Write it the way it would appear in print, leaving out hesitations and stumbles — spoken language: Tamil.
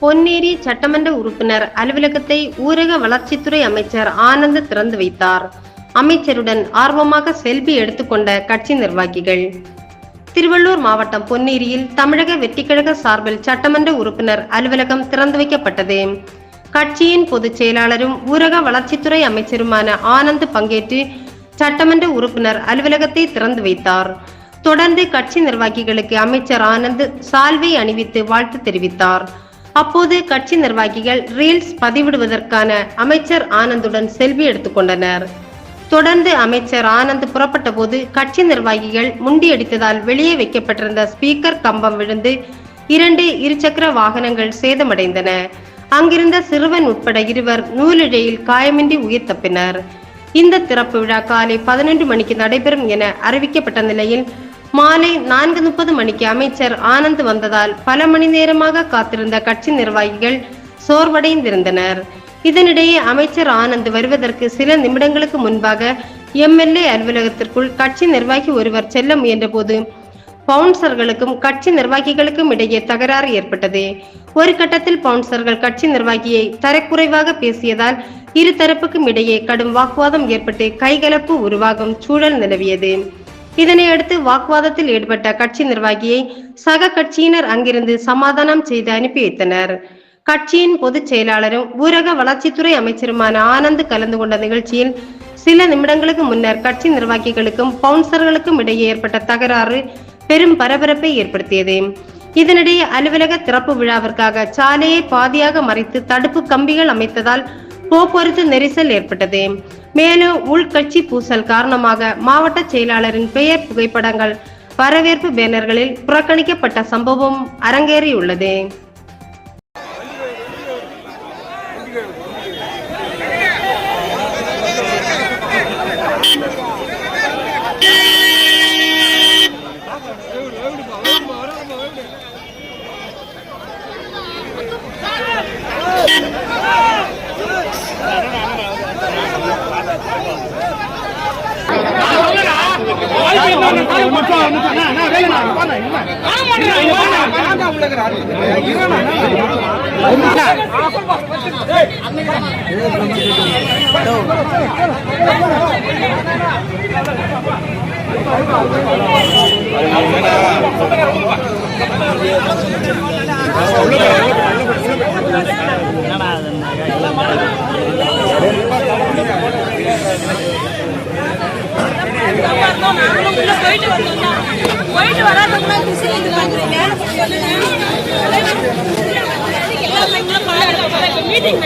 பொன்னேரி சட்டமன்ற உறுப்பினர் அலுவலகத்தை ஊரக வளர்ச்சித்துறை அமைச்சர் ஆனந்த் திறந்து வைத்தார். அமைச்சருடன் ஆர்வமாக செல்பி எடுத்துக்கொண்ட கட்சி நிர்வாகிகள். திருவள்ளூர் மாவட்டம் பொன்னேரியில் தமிழக வெற்றிக்கழக சார்பில் சட்டமன்ற உறுப்பினர் அலுவலகம் திறந்து வைக்கப்பட்டது. கட்சியின் பொதுச் செயலாளரும் ஊரக வளர்ச்சித்துறை அமைச்சருமான ஆனந்த் பங்கேற்று சட்டமன்ற உறுப்பினர் அலுவலகத்தை திறந்து வைத்தார். தொடர்ந்து கட்சி நிர்வாகிகளுக்கு அமைச்சர் ஆனந்த் சால்வை அணிவித்து வாழ்த்து தெரிவித்தார். அப்போது கட்சி நிர்வாகிகள் ரீல்ஸ் பதிவிடுவதற்கான அமைச்சர் ஆனந்துடன் செல்ஃபி எடுத்துக்கொண்டனர். தொடர்ந்து அமைச்சர் ஆனந்த் புறப்பட்ட போது கட்சி நிர்வாகிகள் முண்டியடித்ததால் வெளியே வைக்கப்பட்டிருந்த ஸ்பீக்கர் கம்பம் விழுந்து 2 இருசக்கர வாகனங்கள் சேதமடைந்தன. அங்கிருந்த சிறுவன் உட்பட 2 நூலிழையில் காயமின்றி உயிர் தப்பினர். இந்த திறப்பு விழா காலை 11 மணிக்கு நடைபெறும் என அறிவிக்கப்பட்ட நிலையில் மாலை 4:30 மணிக்கு அமைச்சர் ஆனந்த் வந்ததால் பல மணி நேரமாக காத்திருந்த கட்சி நிர்வாகிகள் சோர்வடைந்திருந்தனர். இதனிடையே அமைச்சர் ஆனந்த் வருவதற்கு சில நிமிடங்களுக்கு முன்பாக எம்எல்ஏ அலுவலகத்திற்குள் கட்சி நிர்வாகி ஒருவர் செல்ல முயன்ற போது பவுன்சர்களுக்கும் கட்சி நிர்வாகிகளுக்கும் இடையே தகராறு ஏற்பட்டது. ஒரு கட்டத்தில் பவுன்சர்கள் கட்சி நிர்வாகியை தரக்குறைவாக பேசியதால் இரு தரப்புக்கும் இடையே கடும் வாக்குவாதம் ஏற்பட்டு கைகலப்பு உருவாகும் சூழல் நிலவியது. இதனையடுத்து வாக்குவாதத்தில் ஈடுபட்ட கட்சி நிர்வாகியை சக கட்சியினர் அங்கிருந்து சமாதானம் செய்து அனுப்பி வைத்தனர். கட்சியின் பொதுச் செயலாளரும் ஊரக வளர்ச்சித்துறை அமைச்சருமான ஆனந்த் கலந்து கொண்ட நிகழ்ச்சியில் சில நிமிடங்களுக்கு முன்னர் கட்சி நிர்வாகிகளுக்கும் பவுன்சர்களுக்கும் இடையே ஏற்பட்ட தகராறு பெரும் பரபரப்பை ஏற்படுத்தியது. இதனிடையே அலுவலக திறப்பு விழாவிற்காக சாலையை பாதியாக மறைத்து தடுப்பு கம்பிகள் அமைத்ததால் போக்குவரத்து நெரிசல் ஏற்பட்டது. மேலும் உள்கட்சி பூசல் காரணமாக மாவட்ட செயலாளரின் பெயர் புகைப்படங்கள் வரவேற்பு பேனர்களில் புறக்கணிக்கப்பட்ட சம்பவம் அரங்கேறியுள்ளது. போயிட்டு வராதவங்க மீட்டிங்